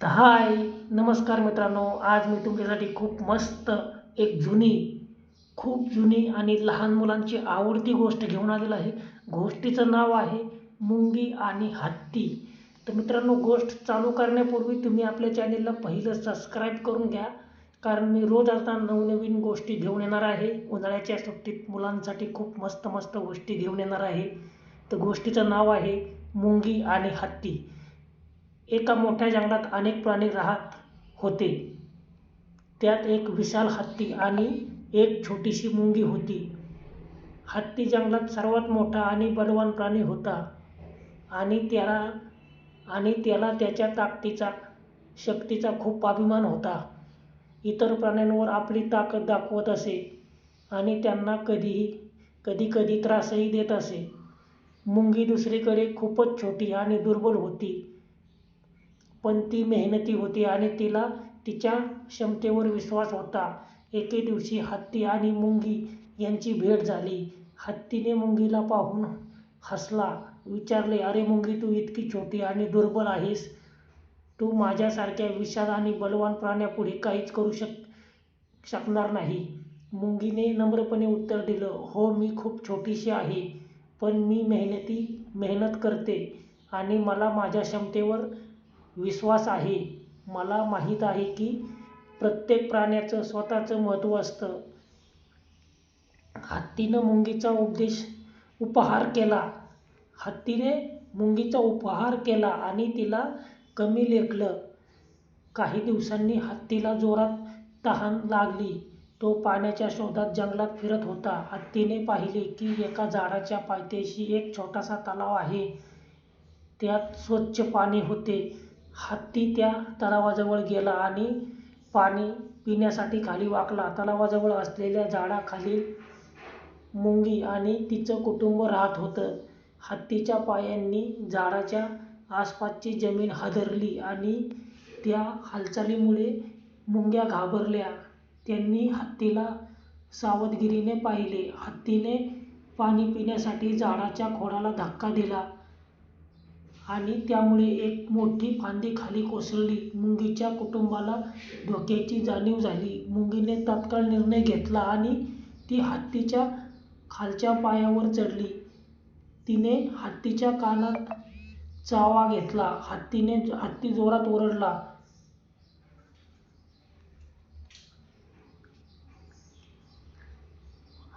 हाय, नमस्कार मित्रांनो. आज मी तुमच्यासाठी खूप मस्त एक खूप जुनी आणि लहान मुलांची आवडती गोष्ट घेऊन आलेलो आहे. गोष्टीचं नाव आहे मुंगी आणि हत्ती. तर मित्रांनो, गोष्ट चालू करण्यापूर्वी तुम्ही आपल्या चॅनेलला पहिलं सबस्क्राईब करून घ्या, कारण मी रोज आता नवनवीन गोष्टी घेऊन येणार आहे. उन्हाळ्याच्या सुट्टीत मुलांसाठी खूप मस्त मस्त गोष्टी घेऊन येणार आहे. तर गोष्टीचं नाव आहे मुंगी आणि हत्ती. एका मोठ्या जंगलात अनेक प्राणी राहत होते. त्यात एक विशाल हत्ती आणि एक छोटीशी मुंगी होती. हत्ती जंगलात सर्वात मोठा आणि बलवान प्राणी होता आणि त्याला त्याच्या ताकदीचा, शक्तीचा खूप अभिमान होता. इतर प्राण्यांवर आपली ताकद दाखवत असे आणि त्यांना कधी त्रासही देत असे. मुंगी दुसरीकडे खूपच छोटी आणि दुर्बल होती, पण ती मेहनती होती आणि तिला तिच्या क्षमतेवर विश्वास होता. एके दिवशी हत्ती आणि मुंगी यांची भेट झाली. हत्तीने मुंगीला पाहून हसला. विचारले, "अरे मुंगी, तू इतकी छोटी आणि दुर्बल आहेस. तू माझ्यासारख्या विशाल आणि बलवान प्राण्यापुढे काहीच करू शकणार नाही." मुंगीने नम्रपणे उत्तर दिलं, "हो, मी खूप छोटीशी आहे, पण मी मेहनत करते आणि मला माझ्या क्षमतेवर विश्वास आहे. मला माहीत आहे की प्रत्येक प्राण्याचं स्वतःचं महत्त्व असतं." हत्तीने मुंगीचा उपहार केला आणि तिला कमी लेखलं. काही दिवसांनी हत्तीला जोरात तहान लागली. तो पाण्याच्या शोधात जंगलात फिरत होता. हत्तीने पाहिले की एका झाडाच्या पायथ्याशी एक छोटासा तलाव आहे. त्यात स्वच्छ पाणी होते. हत्ती त्या तलावाजवळ गेला आणि पाणी पिण्यासाठी खाली वाकला. तलावाजवळ असलेल्या झाडाखाली मुंगी आणि तिचं कुटुंब राहत होतं. हत्तीच्या पायांनी झाडाच्या आसपासची जमीन हादरली आणि त्या हालचालीमुळे मुंग्या घाबरल्या. त्यांनी हत्तीला सावधगिरीने पाहिले. हत्तीने पाणी पिण्यासाठी झाडाच्या खोडाला धक्का दिला आणि त्यामुळे एक मोठी फांदी खाली कोसळली. मुंगीच्या कुटुंबाला धोक्याची जाणीव झाली. मुंगीने तात्काळ निर्णय घेतला आणि ती हत्तीच्या खालच्या पायावर चढली. तिने हत्तीच्या कानात चावा घेतला. हत्ती जोरात ओरडला.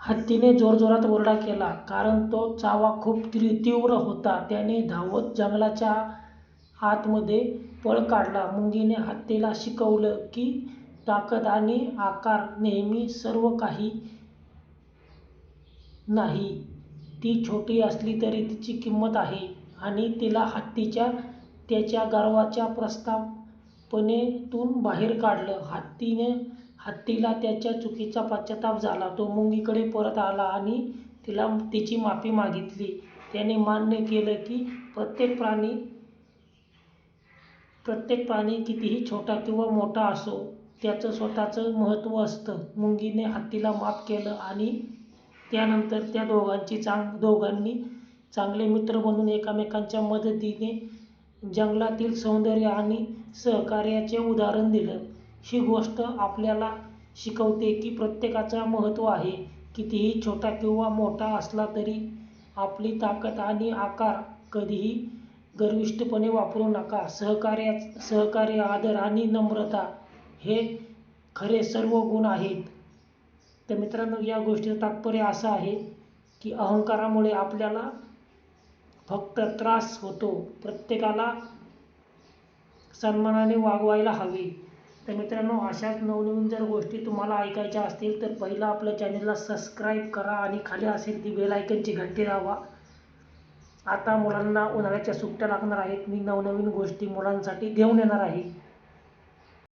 हत्तीने जोरजोरात ओरडा केला, कारण तो चावा खूप तीव्र होता. त्याने धावत जंगलाच्या आतमध्ये पळ काढला. मुंगीने हत्तीला शिकवलं की ताकद आणि आकार नेहमी सर्व काही नाही. ती छोटी असली तरी तिची किंमत आहे आणि तिला हत्तीच्या त्याच्या गर्वाच्या प्रस्थापनेतून बाहेर काढलं. हत्तीला त्याच्या चुकीचा पश्चाताप झाला. तो मुंगीकडे परत आला आणि तिची माफी मागितली. त्याने मान्य केलं की प्रत्येक प्राणी कितीही छोटा किंवा मोठा असो, त्याचं स्वतःचं महत्त्व असतं. मुंगीने हत्तीला माफ केलं आणि त्यानंतर त्या दोघांनी चांगले मित्र बनून एकमेकांच्या मदतीने जंगलातील सौंदर्य आणि सहकार्याचे उदाहरण दिलं. ही गोष्ट आपल्याला शिकवते की प्रत्येकाचं महत्त्व आहे. कितीही छोटा किंवा मोठा असला तरी आपली ताकद आणि आकार कधीही गर्विष्ठपणे वापरू नका. सहकार्य, आदर आणि नम्रता हे खरे सर्व गुण आहेत. तर मित्रांनो, या गोष्टीचं तात्पर्य असं आहे की अहंकारामुळे आपल्याला फक्त त्रास होतो. प्रत्येकाला सन्मानाने वागवायला हवे. तर मित्रांनो, अशाच नवनवीन जर गोष्टी तुम्हाला ऐकायच्या असतील तर पहिलं आपल्या चॅनेलला सबस्क्राईब करा आणि खाली असेल ती बेल आयकनची घंटी दाबा. आता मुलांना उन्हाळ्याच्या सुट्ट्या लागणार आहेत. मी नवनवीन गोष्टी मुलांसाठी घेऊन येणार आहे.